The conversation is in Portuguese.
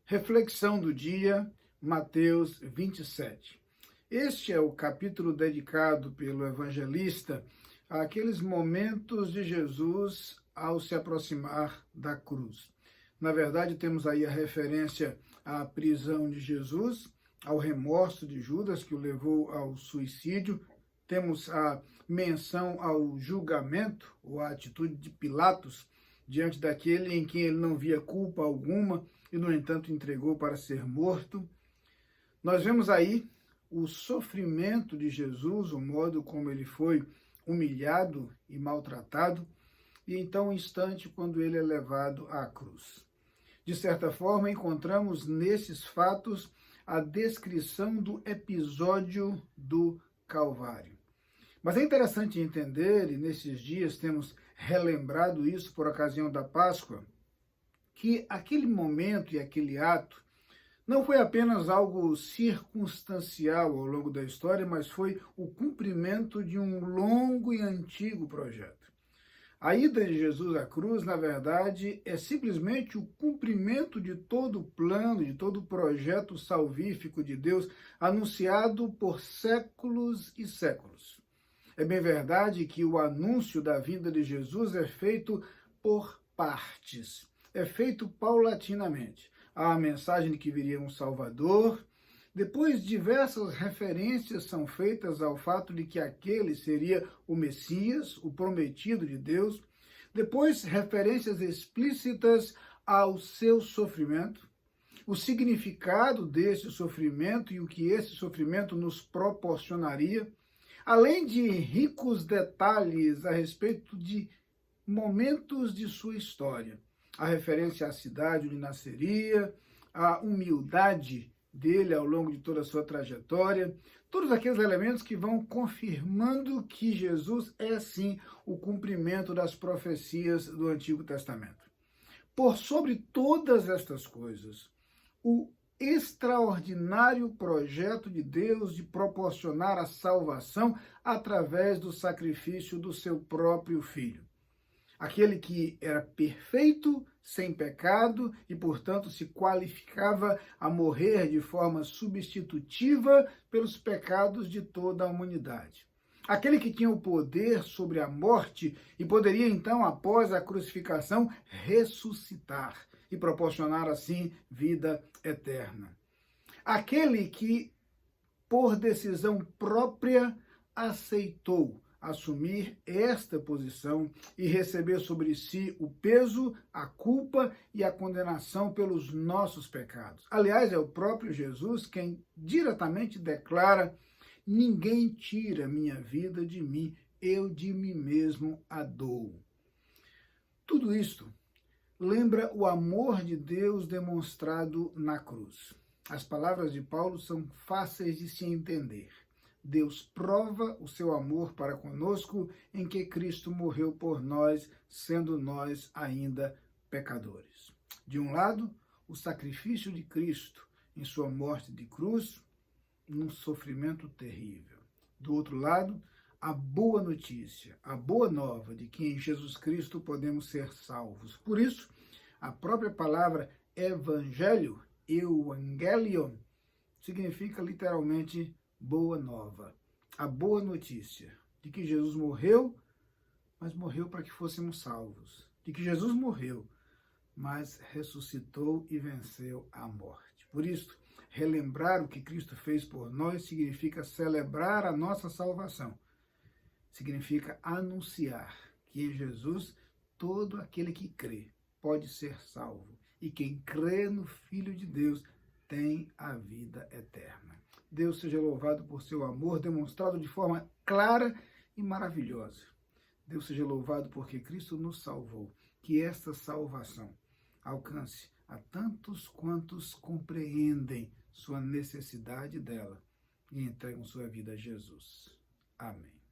Reflexão do dia, Mateus 27. Este é o capítulo dedicado pelo evangelista àqueles momentos de Jesus ao se aproximar da cruz. Na verdade, temos aí a referência à prisão de Jesus, ao remorso de Judas, que o levou ao suicídio. Temos a menção ao julgamento, ou à atitude de Pilatos, diante daquele em quem ele não via culpa alguma e, no entanto, entregou para ser morto. Nós vemos aí o sofrimento de Jesus, o modo como ele foi humilhado e maltratado, e então o instante quando ele é levado à cruz. De certa forma, encontramos nesses fatos a descrição do episódio do Calvário. Mas é interessante entender, e nesses dias temos relembrado isso por ocasião da Páscoa, que aquele momento e aquele ato não foi apenas algo circunstancial ao longo da história, mas foi o cumprimento de um longo e antigo projeto. A ida de Jesus à cruz, na verdade, é simplesmente o cumprimento de todo o plano, de todo o projeto salvífico de Deus, anunciado por séculos e séculos. É bem verdade que o anúncio da vinda de Jesus é feito por partes, é feito paulatinamente. Há a mensagem de que viria um Salvador, depois diversas referências são feitas ao fato de que aquele seria o Messias, o prometido de Deus, depois referências explícitas ao seu sofrimento, o significado desse sofrimento e o que esse sofrimento nos proporcionaria, além de ricos detalhes a respeito de momentos de sua história. A referência à cidade onde nasceria, a humildade dele ao longo de toda a sua trajetória, todos aqueles elementos que vão confirmando que Jesus é, sim, o cumprimento das profecias do Antigo Testamento. Por sobre todas estas coisas, o extraordinário projeto de Deus de proporcionar a salvação através do sacrifício do seu próprio Filho. Aquele que era perfeito, sem pecado e, portanto, se qualificava a morrer de forma substitutiva pelos pecados de toda a humanidade. Aquele que tinha o poder sobre a morte e poderia, então, após a crucificação, ressuscitar e proporcionar, assim, vida eterna. Aquele que, por decisão própria, aceitou assumir esta posição e receber sobre si o peso, a culpa e a condenação pelos nossos pecados. Aliás, é o próprio Jesus quem diretamente declara: ninguém tira minha vida de mim, eu de mim mesmo a dou. Tudo isto lembra o amor de Deus demonstrado na cruz. As palavras de Paulo são fáceis de se entender. Deus prova o seu amor para conosco em que Cristo morreu por nós, sendo nós ainda pecadores. De um lado, o sacrifício de Cristo em sua morte de cruz, num sofrimento terrível. Do outro lado, a boa notícia, a boa nova de que em Jesus Cristo podemos ser salvos. Por isso, a própria palavra evangelho, euangelion, significa literalmente boa nova. A boa notícia de que Jesus morreu, mas morreu para que fôssemos salvos. De que Jesus morreu, mas ressuscitou e venceu a morte. Por isso, relembrar o que Cristo fez por nós significa celebrar a nossa salvação. Significa anunciar que em Jesus todo aquele que crê pode ser salvo. E quem crê no Filho de Deus tem a vida eterna. Deus seja louvado por seu amor demonstrado de forma clara e maravilhosa. Deus seja louvado porque Cristo nos salvou. Que esta salvação alcance a tantos quantos compreendem sua necessidade dela e entregam sua vida a Jesus. Amém.